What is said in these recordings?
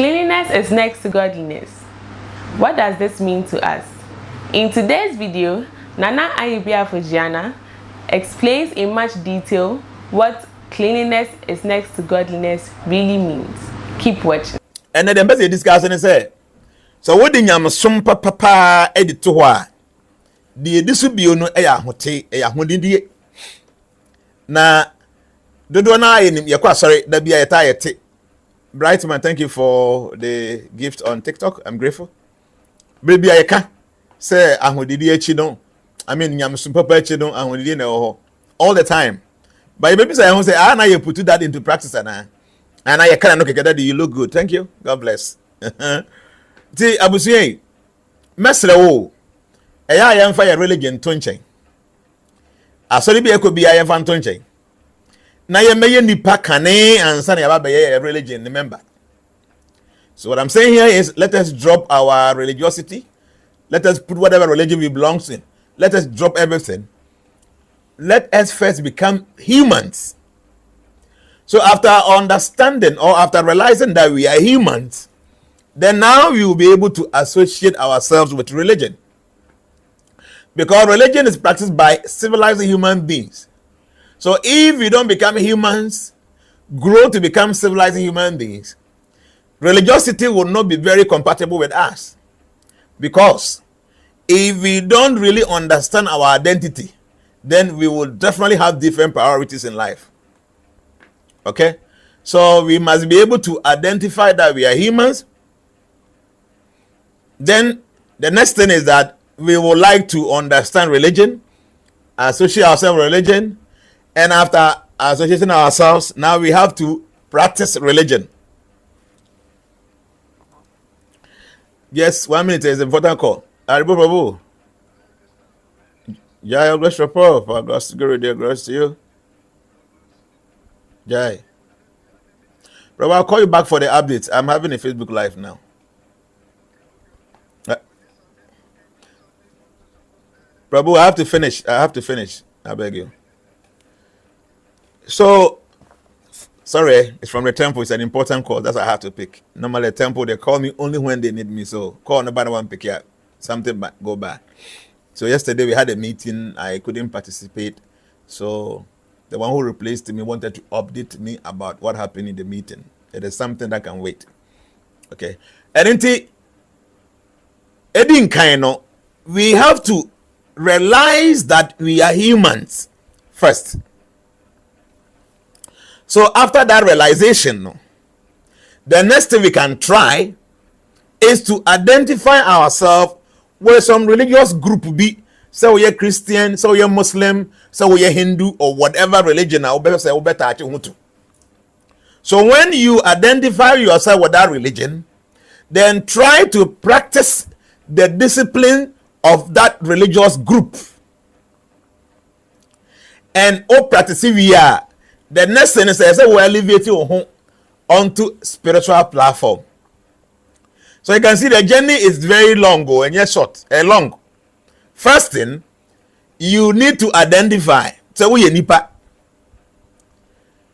Cleanliness is next to godliness. What does this mean to us? In today's video, Nana Ayebiafo Jnana explains in much detail what cleanliness is next to godliness really means. Keep watching. And then the best discussion is so what the nyam som papa edit to wa the disobio no eya hote eya hodidie na dodo na ayenim yakwa sorry da bia yeta yete. Brightman, thank you for the gift on TikTok. I'm grateful. Baby ayeka say ahodidie echi no, I mean nyam som papa echi no ahodidie na ho all the time. But baby say na you put that into practice and I can look at that you look good. Thank you. God bless. Ti abusuye mesre wo eya ya mfa ya religion tonchen asori bi ekobi ya mfa tonchen na ye meye nipa kane ansa na ya ba ye religion remember. So what I'm saying here is let us drop our religiosity, let us put whatever religion we belong to, let us drop everything, let us first become humans. So after understanding or after realizing that we are humans, then now we will be able to associate ourselves with religion. Because religion is practiced by civilized human beings. So if we don't become humans, grow to become civilized human beings, religiosity will not be very compatible with us. Because if we don't really understand our identity, then we will definitely have different priorities in life. Okay? So we must be able to identify that we are humans. Then the next thing is that we would like to understand religion, associate ourselves with religion, and after associating ourselves, now we have to practice religion. Yes, 1 minute is an important call. Aribo Babu. Jai, bless your power. For God's good, grace to you. Jai. Bro, I'll call you back for the updates. I'm having a Facebook Live now. Prabhu, I have to finish. I beg you. So, sorry, it's from the temple. It's an important call. That's what I have to pick. Normally, the temple, they call me only when they need me. So, call nobody want to pick you up. Something go bad. So, yesterday we had a meeting. I couldn't participate. So, the one who replaced me wanted to update me about what happened in the meeting. It is something that can wait. Okay. And we have to realize that we are humans first. So after that realization, the next thing we can try is to identify ourselves with some religious group be. So we are Christian, so we are Muslim, so we are Hindu, or whatever religion. So when you identify yourself with that religion, then try to practice the discipline of that religious group. And practice we are. The next thing is we elevate you onto spiritual platform. So you can see the journey is very long and yet short. Long. First thing, you need to identify. So we are nipa.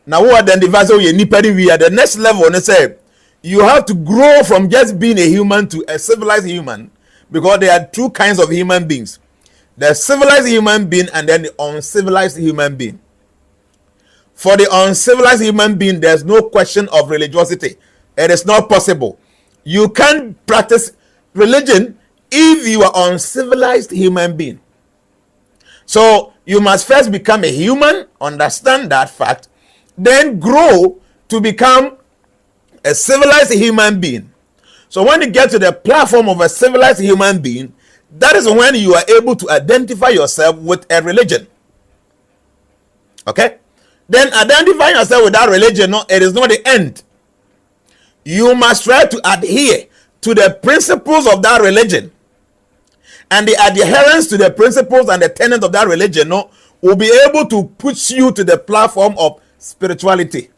Now we identify so we are nipa. We are the next level. And say you have to grow from just being a human to a civilized human, because there are two kinds of human beings: the civilized human being and then the uncivilized human being. For the uncivilized human being, there's no question of religiosity. It is not possible. You can't practice religion if you are uncivilized human being. So you must first become a human, understand that fact, then grow to become a civilized human being. So when you get to the platform of a civilized human being, that is when you are able to identify yourself with a religion. Okay? Then identifying yourself with that religion, no, it is not the end. You must try to adhere to the principles of that religion. And the adherence to the principles and the tenets of that religion, no, will be able to push you to the platform of spirituality.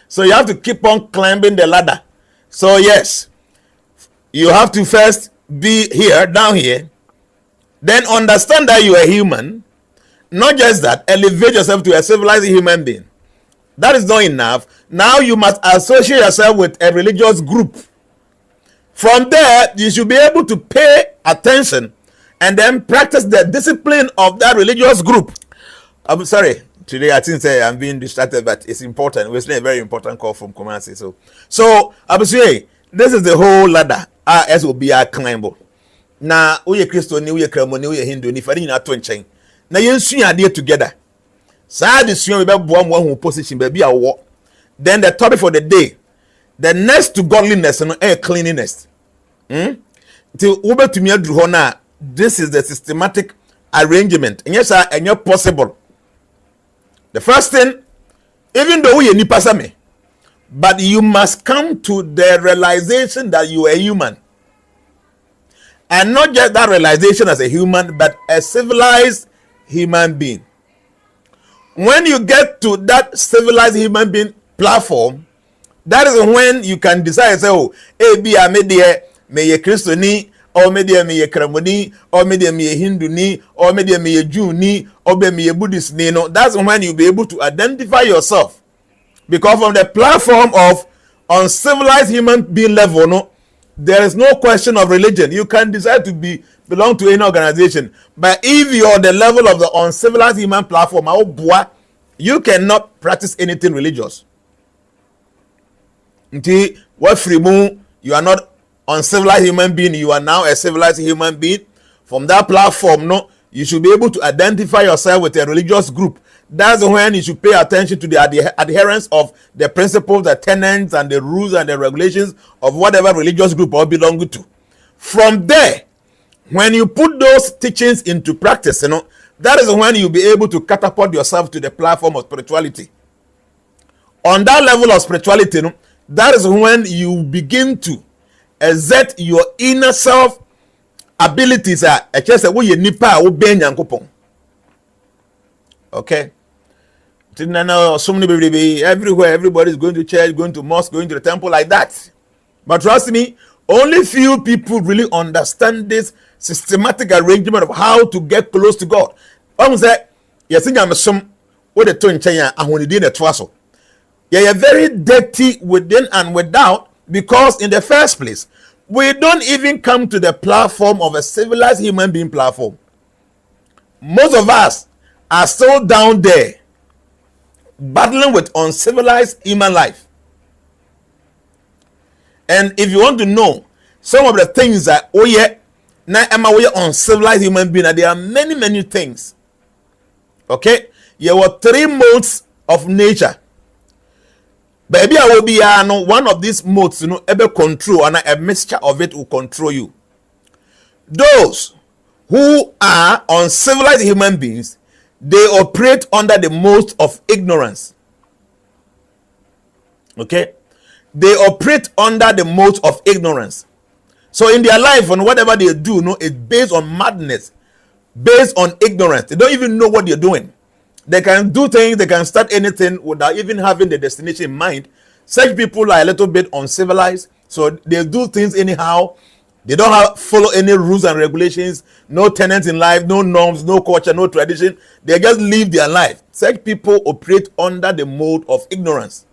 So you have to keep on climbing the ladder. So yes, you have to first be here, down here, then understand that you are human. Not just that, elevate yourself to a civilized human being. That is not enough. Now you must associate yourself with a religious group. From there, you should be able to pay attention and then practice the discipline of that religious group. I'm sorry, today I think I'm being distracted, but it's important. We're saying a very important call from Kumasi. So I was saying, this is the whole ladder. As will be our climb. Now, we are Christian, we are Kremoni, we are Hindu, if I didn't have 20. Now, you see idea together. So this year we have one who position, baby, our walk. Then the topic for the day, the next to godliness and cleanliness. Till Uber to me, this is the systematic arrangement. And yes, sir, and you're possible. The first thing, even though we are nipasame, but you must come to the realization that you are human. And not just that realization as a human, but a civilized human being. When you get to that civilized human being platform, that is when you can decide, say, oh, be a media, may a Christian, or media may a Kremoni, or media may a Hindu, or media may a Jew, or may a Buddhist. No, that's when you'll be able to identify yourself. Because from the platform of uncivilized human being level, no, there is no question of religion. You can decide to belong to any organization. But if you're the level of the uncivilized human platform, you cannot practice anything religious. Until what free moon, you are not uncivilized human being, you are now a civilized human being. From that platform, no, you should be able to identify yourself with a religious group. That's when you should pay attention to the adherence of the principles, the tenets, and the rules and the regulations of whatever religious group you belong to. From there, when you put those teachings into practice, that is when you'll be able to catapult yourself to the platform of spirituality. On that level of spirituality, that is when you begin to exert your inner self abilities. Okay. So many people everywhere, everybody is going to church, going to mosque, going to the temple like that. But trust me, only few people really understand this systematic arrangement of how to get close to God. One say, yes, I'm some what the tone China and when you did a twassle. You're very dirty within and without, because in the first place, we don't even come to the platform of a civilized human being platform. Most of us are still down there battling with uncivilized human life. And if you want to know some of the things that now am I uncivilized human being, there are many things. Okay, there were 3 modes of nature. Baby, I will be one of these modes, ever control, and a mixture of it will control you. Those who are uncivilized human beings, they operate under the mode of ignorance. Okay, they operate under the mode of ignorance. So in their life, and whatever they do, it's based on madness, based on ignorance. They don't even know what they're doing. They can do things, they can start anything without even having the destination in mind. Such people are a little bit uncivilized, so they do things anyhow. They don't follow any rules and regulations, no tenets in life, no norms, no culture, no tradition. They just live their life. Such people operate under the mode of ignorance.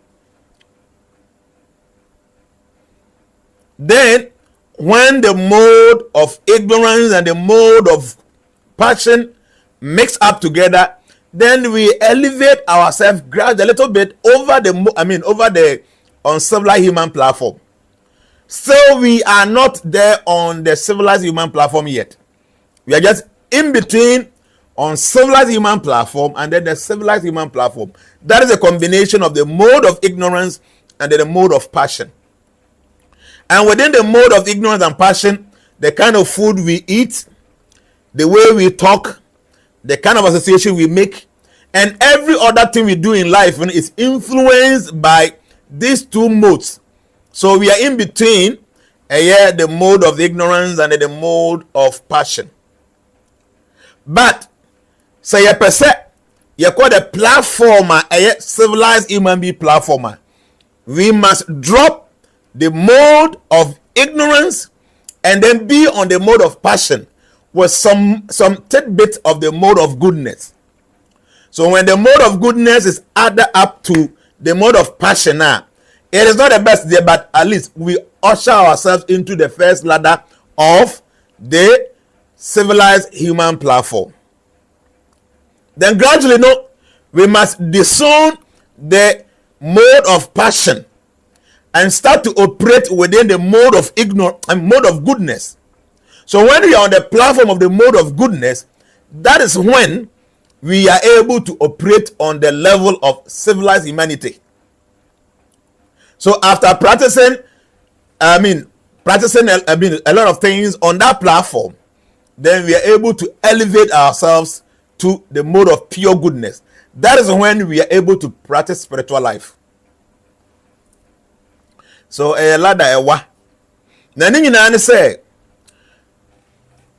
Then, when the mode of ignorance and the mode of passion mix up together, then we elevate ourselves gradually a little bit over the uncivilized human platform. So we are not there on the civilized human platform yet. We are just in between uncivilized human platform and then the civilized human platform. That is a combination of the mode of ignorance and then the mode of passion. And within the mode of ignorance and passion, the kind of food we eat, the way we talk, the kind of association we make, and every other thing we do in life is influenced by these 2 modes. So we are in between the mode of ignorance and the mode of passion. But say you call the platformer a civilized human being platformer. We must drop the mode of ignorance and then be on the mode of passion with some tidbit of the mode of goodness. So when the mode of goodness is added up to the mode of passion now. It is not the best there, but at least we usher ourselves into the first ladder of the civilized human platform. Then gradually, no, we must disown the mode of passion and start to operate within the mode of ignorance and mode of goodness. So when we are on the platform of the mode of goodness, that is when we are able to operate on the level of civilized humanity. So after practicing a lot of things on that platform, then we are able to elevate ourselves to the mode of pure goodness. That is when we are able to practice spiritual life. So ladder ewa. Na ni nyina ne say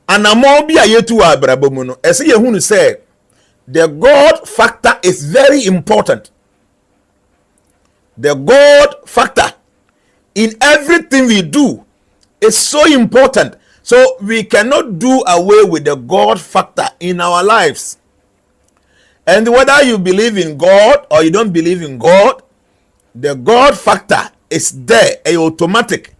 anamo bia yetu abrabo mu no ese ye hunu say the God factor is very important. The God factor in everything we do is so important. So we cannot do away with the God factor in our lives. And whether you believe in God or you don't believe in God, the God factor is there, automatic,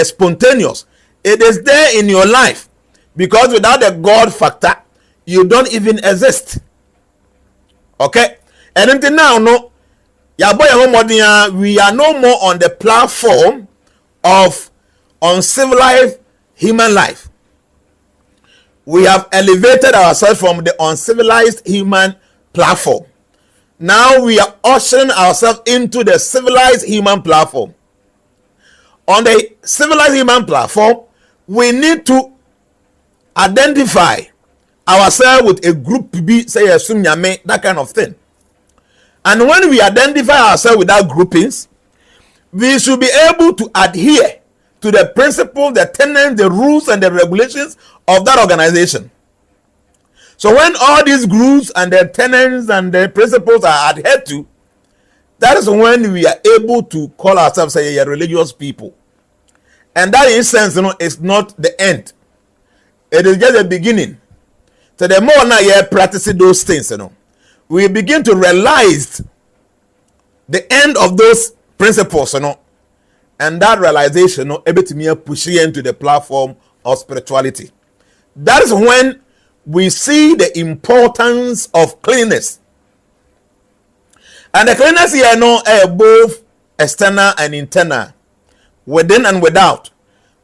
spontaneous. It is there in your life, because without the God factor, you don't even exist. Okay? And until now, no, we are no more on the platform of uncivilized human life. We have elevated ourselves from the uncivilized human platform. Now we are ushering ourselves into the civilized human platform. On the civilized human platform, we need to identify ourselves with a group, say a sunyame, that kind of thing. And when we identify ourselves with that groupings, we should be able to adhere to the principles, the tenets, the rules, and the regulations of that organization. So when all these rules and the tenets and the principles are adhered to, that is when we are able to call ourselves a religious people. And that, in sense, is not the end. It is just the beginning. So the more now you are practicing those things, we begin to realize the end of those principles, and that realization, able to push you into the platform of spirituality. That is when we see the importance of cleanliness. And the cleanliness here, both external and internal, within and without.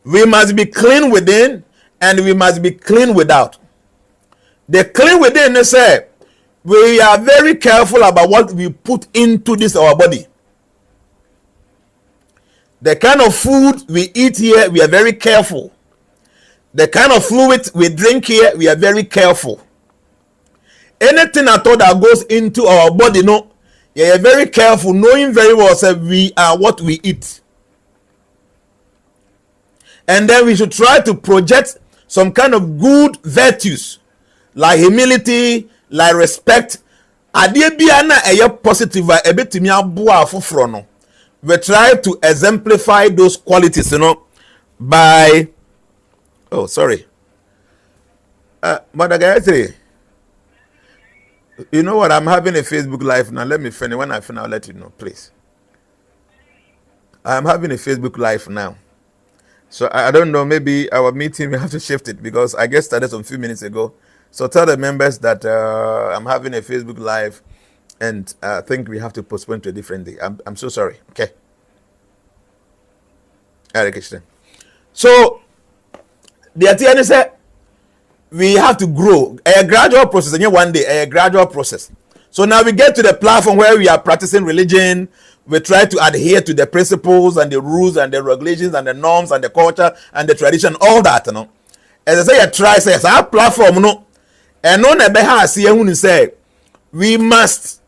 We must be clean within and we must be clean without. The clean within, they say, we are very careful about what we put into this our body. The kind of food we eat here, we are very careful. The kind of fluid we drink here, we are very careful. Anything at all that goes into our body, we are very careful, knowing very well that we are what we eat. And then we should try to project some kind of good virtues, like humility, like respect. Positive, we try to exemplify those qualities, by Mother Gayatri, you know what? I'm having a Facebook Live now. Let me finish. When I finish, I'll let you know, please. I'm having a Facebook Live now. So I don't know, maybe our meeting, we have to shift it because I guess started some few minutes ago. So tell the members that I'm having a Facebook Live and I think we have to postpone to a different day. I'm so sorry. Okay. So the idea said we have to grow, a gradual process, and one day a gradual process. So now we get to the platform where we are practicing religion. We try to adhere to the principles and the rules and the regulations and the norms and the culture and the tradition, all that, As I say, I try says our platform, and no never see who say we must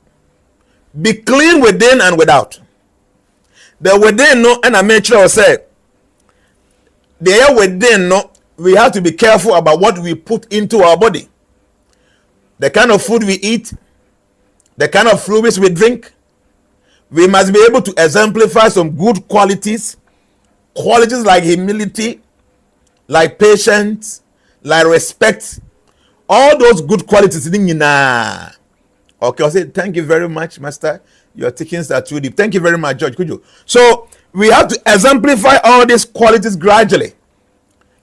be clean within and without. The within, and I make sure I say the air within, we have to be careful about what we put into our body. The kind of food we eat, the kind of fluids we drink. We must be able to exemplify some good qualities like humility, like patience, like respect. All those good qualities. Okay, I say thank you very much, Master. Your teachings are too deep. Thank you very much, George. Could you? So we have to exemplify all these qualities gradually.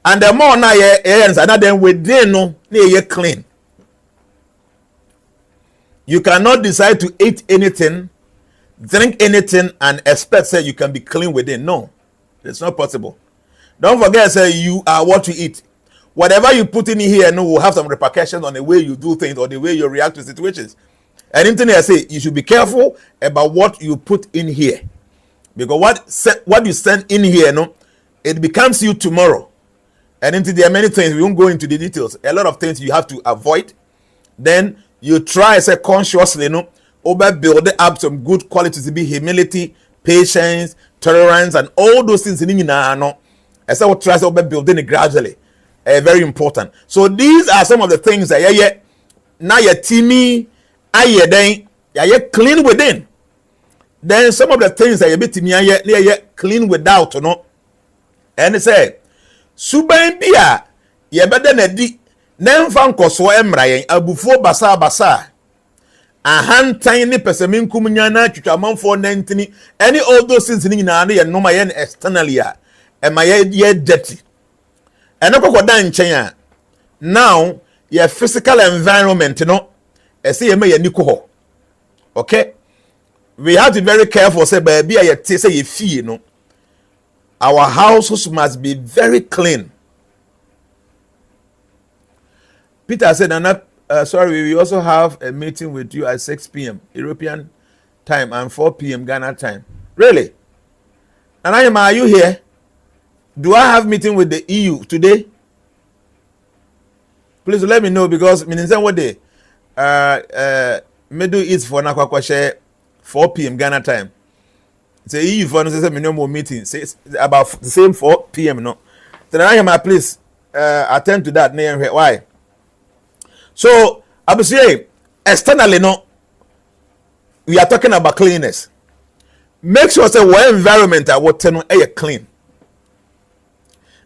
And the more now and then within no clean. You cannot decide to eat anything, drink anything, and expect say you can be clean within. No, it's not possible. Don't forget, say you are what you eat. Whatever you put in here no will have some repercussions on the way you do things or the way you react to situations. Anything I say, you should be careful about what you put in here, because what you send in here, no, it becomes you tomorrow. And into there are many things, we won't go into the details. A lot of things you have to avoid. Then you try say consciously, no, over build up some good qualities to be humility, patience, tolerance, and all those things in no. As I will try to over building it gradually. Very important. So these are some of the things that now you're teamy, you're clean within. Then some of the things that you're bit you're clean without, you know. And it say, Suban bia, ye better na di, nemfa nkoso emra yen, abufuo basa. Ahan tiny pesamin kumunyana, chuchamanfo nentini, any all those things in na ye no ma yen externally ya, and my ye dirty. And now your physical environment, you know, okay, we have to be very careful. Say, baby, say you feel, you know, our houses must be very clean. Peter said, sorry, we also have a meeting with you at 6 p.m. European time and 4 p.m. Ghana time. Really? And are you here? Do I have meeting with the EU today? Please let me know, because what day? Middle East for Nakwakwashe 4 p.m. Ghana time. It's a EU for no more meeting. It's about the same 4 p.m. No. Then I please attend to that name. Why? So I will say externally, no, we are talking about cleanliness. Make sure say what environment I want to know clean.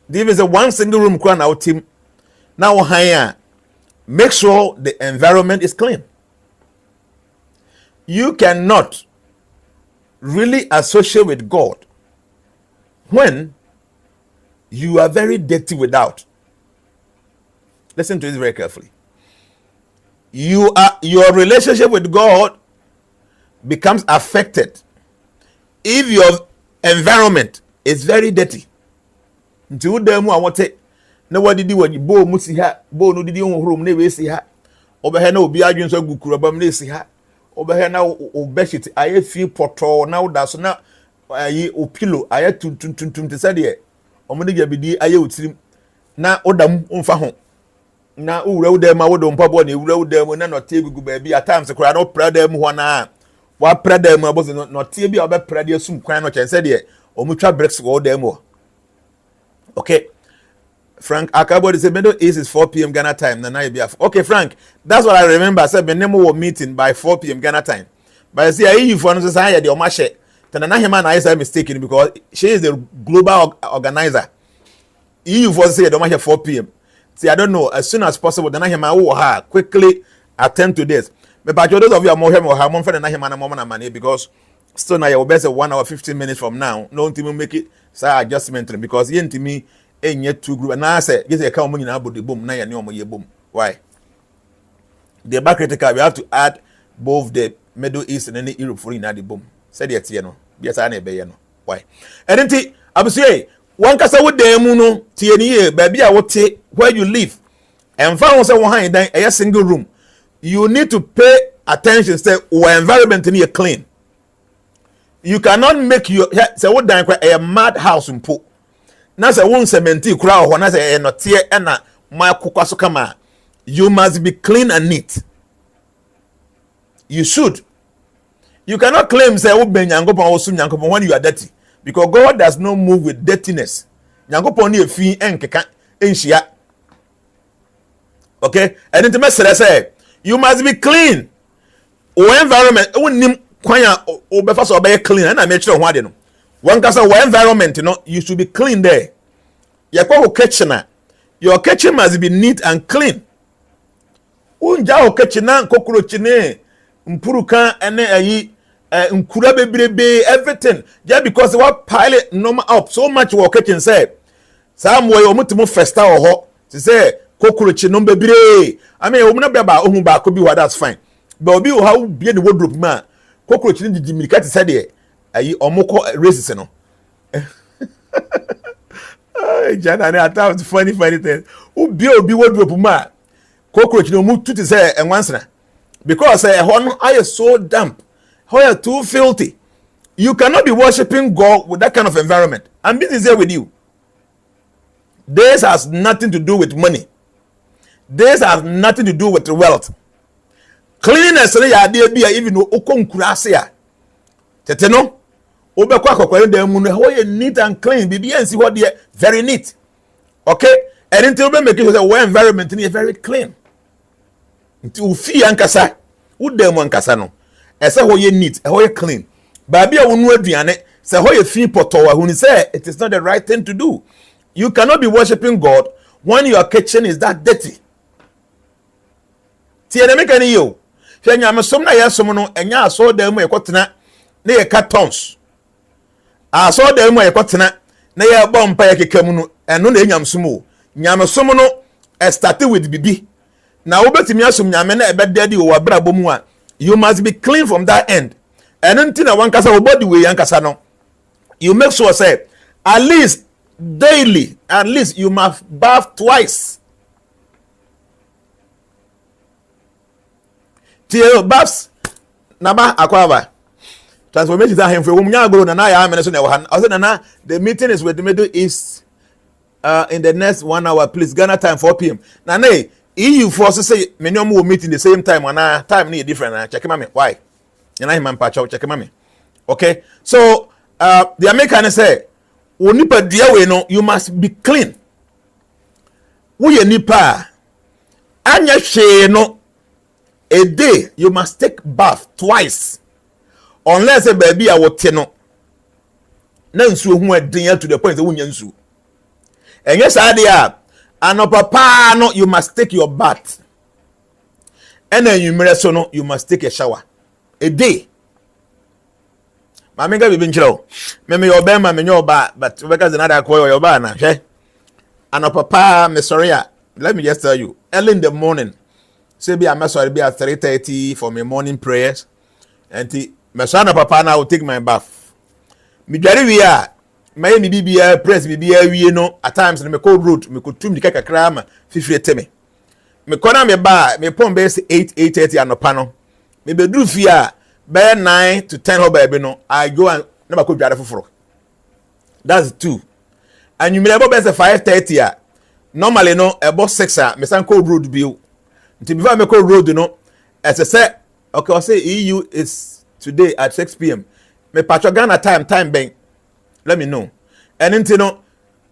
There is a one single room crown out team. Now higher. Make sure the environment is clean. You cannot really associate with God when you are very dirty without. Listen to this very carefully. Your relationship with God becomes affected if your environment is very dirty. Nti dem a wote na wadidi wani bo mu si ha bo no didi honhoro mu na we si ha obehe na obi adwunso agukuru bam na si ha obehe na obeshit aye fi poto na oda so na ayi opilo aye tuntuntuntum te sade omode gabidi aye otirim na odam mfa ho na owura udem ma wodo mpabo na ewura udem na no te gugu ba bi at times kura no prada mu ho na wa prada mu abozi no te bi obe prada asum kwan no chen sade omutwa breaks wo dem wo. Okay, Frank Akabodi said Middle East is 4 p.m. Ghana time. Okay, Frank, that's what I remember. I said Benemo meeting by 4 p.m. Ghana time. But I see I for the Omashe. Tanahima is mistaken because she is the global organizer. EU for say Omashe 4 p.m. See, I don't know. As soon as possible, Tanahima will quickly attend to this. But those of you are more harmful than Nahima money because still now you're best 1 hour 15 minutes from now. No one make it. Say adjustment because yen to me yet two group and I say yes I come money about the boom na ya boom. Why? The back critical we have to add both the Middle East and any Europe for in the boom. Said yet no. Yes I be no. Why? And then I say one kasa with them no tie baby I would take where you live and found say one in a single room. You need to pay attention say our environment in here clean. You cannot make your say what dan a mad house in po. Na say won cementi kura ho na say no tie e na ma kokwaso kama. You must be clean and neat. You should. You cannot claim say wo ben Nyankopon wo sum Nyankopon when you are dirty because God does not move with dirtiness. Nyankopon na efi enkeka enhia. Okay? And it message say you must be clean. O environment wonim kwanya obefa so be clean and I make sure ho no one kasa environment you should be clean there. Your kitchen your kitchen must be neat and clean. Unja o kitchen na cockroach ne mpuruka ene ayi nkura bebrebe, everything. Just because what pilot normal up so much work kitchen say. Some way omutumu festa or ho to say cockroach no bebre. I mean, omuna beba ohun ba could be what that's fine. But obi how be the wardrobe man. Cockroach ni di mirika ti say there. Ayi omoko racism no. Jnana, I thought funny thing. Obi wardrobe man. Cockroach no move to say and once because I is so damp. How are too filthy. You cannot be worshiping God with that kind of environment. I'm busy there with you. This has nothing to do with money. This has nothing to do with wealth. Cleanliness even okonkurase teteno obekwa akokore dem mu no neat and clean bibi ansi what dey very neat. Okay? And until we make it say our environment is very clean. Until ufi ankasa udem ankasa no ese hoye neat, hoye clean. Baby a wonu aduane say hoye fi poto wa say it is not the right thing to do. You cannot be worshiping God when your kitchen is that dirty. Tiene make any yo. Hwe nyame som na yesom no enya aso da mu ekotena na ye cartons. Aso da mu ekotena na ye bompa ye kekamu no eno na enyam som o. Nyame som no started with bibi. Na obetimi asom nyame na ebedade o wabrabo mu a you must be clean from that end. And until na wankasa wo body we yankasa no. You make sure say at least daily, at least you must bath twice. Till baths naba akwaba. Transformation that him for umunya go na ya amene so na wa. I said na the meeting is with the Middle East in the next 1 hour, please. Ghana time 4 p.m. Now EU forces say many will meet in the same time and time need different. Check mami. Why? And I man patch out check mami. Okay? So the American say nipa dia we no, you must be clean. Wo nipa anya hwe no a day you must take bath twice. Unless a baby a wote no na nsuo hu adin to the point that wonya nsuo. And yes adia ano papa no you must take your bath. And then you so no you must take a shower a day. Mami ga bibi nchiro. Me your bema me your ba but because another call your ba na hwe. Ano papa me sorry let me just tell you early in the morning say be am sorry be at 3:30 for my morning prayers and me sorry papa now will take my bath. Me dware wi a my me bibia press bibia wie no at times me call road me could tum di kakra ma fifire teme. Me kona me ba me pon be 8:30 anopa no. Me be duru fi a by 9 to 10 ho baby no I go and never could dware foforo. That's 2. And you may be 5:30 a normally no about 6 a me san call road bill. Until before me call road no as I say okay I say EU is today at 6 p.m. Me patro Ghana time bank. Let me know. And until no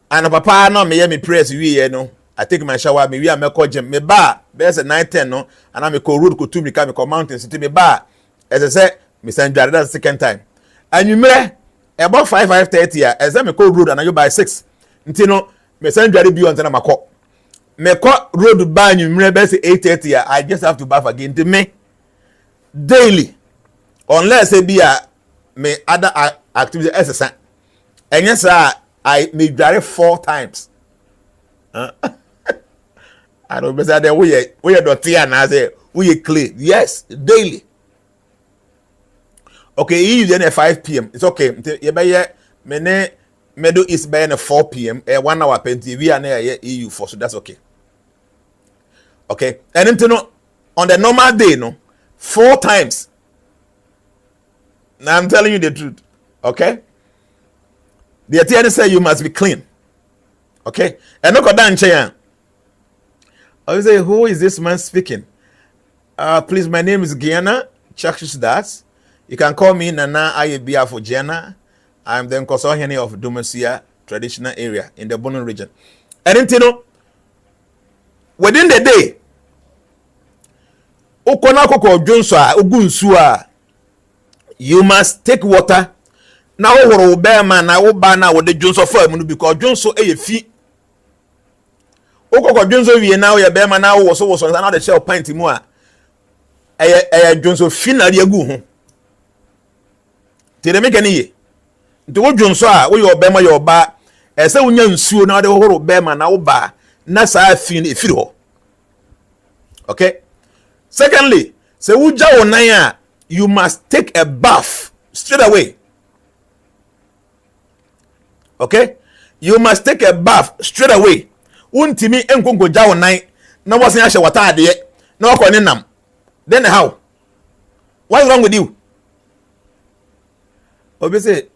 and papa no me hear me prayers we no I take my shower me we am call gym me ba best 9:10 no and I me call road ko to me come me mountain city me ba as I say me send that the second time. And you may about 5:30 as I me call road and you by 6 until no me send that be on na call me call road by you me best 8:30 I just have to bath again to me daily unless it be a me other activity exercise. And yes, I may drive 4 times. I don't know that we are dirty and I say we clean. Yes, daily. Okay, you then at 5 p.m. It's okay. You buy me Middle East by 4 p.m. 1 hour penti. We are near EU for so that's okay. Okay, and then on the normal day, no 4 times. Now I'm telling you the truth. Okay. The attorney say you must be clean. Okay? And look at that chair. I say, who is this man speaking? Please, my name is Jnanacaksusdas. You can call me Nana Ayebiafo Jnana. I'm the Nkosohene of Dumasia traditional area in the Bono region. And then, within the day, you must take water. Now we bear man na we ba na we de Johnson for mu because Johnson e fi okoko Johnson wie na we bear man na wo so na the shell pint mu a Johnson fi na de agu ho Ti de make any ye. Nti wo dwon so a wo ye obema ye oba e se wonya nsuo na de hohoro bema na wo ba na saa fi no efiri ho. Okay? Secondly, se wuja wo nan a you must take a bath straight away. Okay? You must take a bath straight away. Untimi enkonko ja wo nan na wo sen ahye wata ade na wo kone nam. Then how? What's wrong with you? Obviously,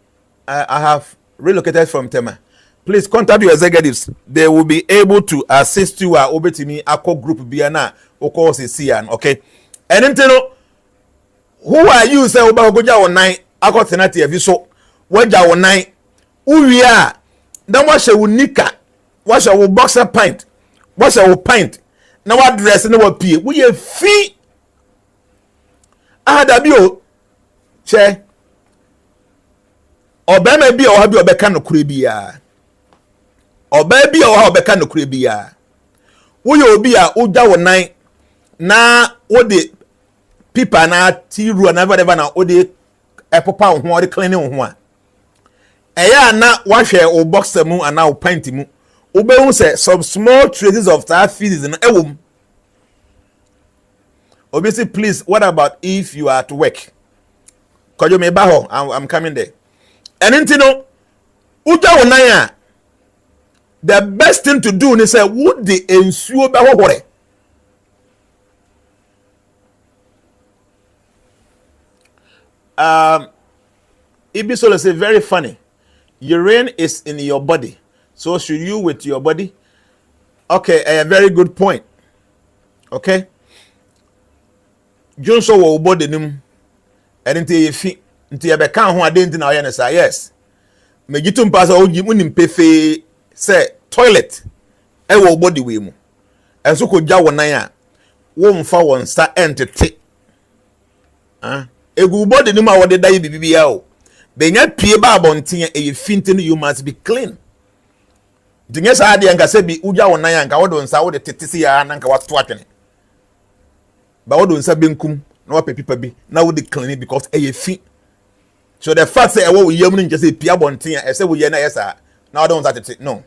I have relocated from Tema. Please contact your executives. They will be able to assist you at Obetimi Ako Group Biana Oko Sian. Okay. And then who are you? Say Oba Goja online. Ako Tenati Eviso. Waja online. Who we are? Then what shall we nika? What shall we boxer pint? What shall we pint? Now what dress and what pee? We have fee. Dabio. Che. Obama bi o ha bi obeka no kure bia. Oba bi o ha obeka no kure bia. Wo ye obi a ogya wo nan na wo de pipa na ti ru na whatever na wo de epopa wo ho wo de clean wo ho a. Eya na wa hwe o boxer mu ana o pint mu. Obehu say some small traces of that feces in ewom. Obviously, please, what about if you are at work? Kojo me ba ho, I'm coming there. And intino uja wonaya, the best thing to do is say would the ensuo ba hore. Ibisolo say very funny. Urine is in your body. So should you with your body? Okay, a very good point. Okay. Jonso wo body nim enti ye fi nti ye be kan ho ade nti na ye ne sa yes megitum pass o munim pefe say toilet e wo body we mu enso ko gya wo nan a wo mfa won sa entete egu body nim a wo de dai bibia o be nya pie ba abonten e ye fi nti you must be clean dinye sa ade nka se bi ugya wo nan a nka wo do nsa wo de tetesi ya na nka wato atwene ba wo do nsa benkum na wa pepipa bi na wo de clean because e ye fi. So the fact say e wo yam no nje say pia bonten e say wo ye na yesa na wo do nsa tete no.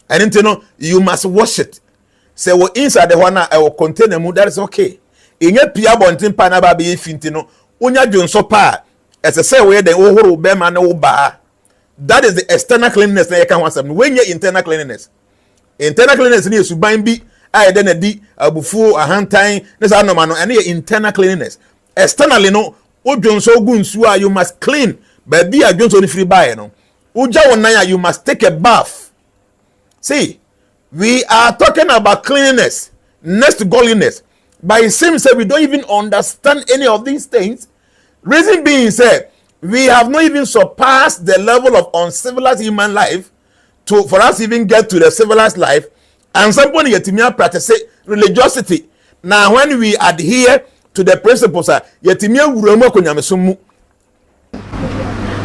And then no you must wash it. Say wo inside the one e wo container mu that is okay. Enye pia bonten pa na ba be fi ntino onya dwonso pa e say wo ye den wo horo be ma na wo ba. That is the external cleanliness na ye kan wasam no when ye internal cleanliness. Internal cleanliness ni esuban bi I then a di abufu a hand time. This are no man and internal cleanliness. Externally no, o so gunsu you must clean. But be a Jones only free buy no. Uja onaya you must take a bath. See, we are talking about cleanliness, next to godliness. But it seems that we don't even understand any of these things. Reason being said, we have not even surpassed the level of uncivilized human life for us even get to the civilized life. And somebody yetimia practice religiosity. Now when we adhere to the principles, yetimia wuromo konyamesumu.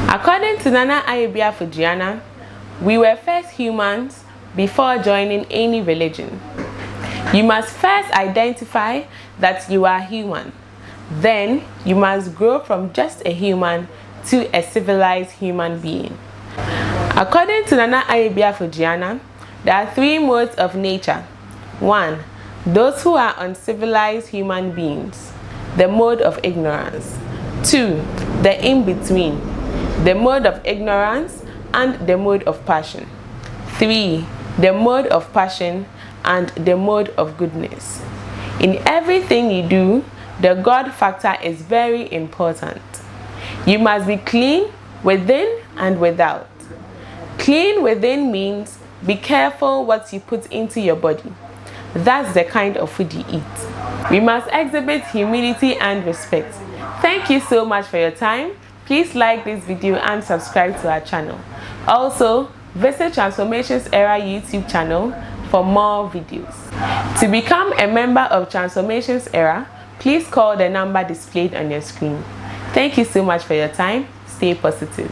According to Nana Ayebiafo Jnana, we were first humans before joining any religion. You must first identify that you are human. Then you must grow from just a human to a civilized human being. According to Nana Ayebiafo Jnana, there are three modes of nature. 1. Those who are uncivilized human beings, the mode of ignorance. 2. The in-between, the mode of ignorance and the mode of passion. 3. The mode of passion and the mode of goodness. In everything you do, the God factor is very important. You must be clean within and without. Clean within means be careful what you put into your body. That's the kind of food you eat. We must exhibit humility and respect. Thank you so much for your time. Please like this video and subscribe to our channel. Also, visit Transformations Era YouTube channel for more videos. To become a member of Transformations Era, please call the number displayed on your screen. Thank you so much for your time. Stay positive.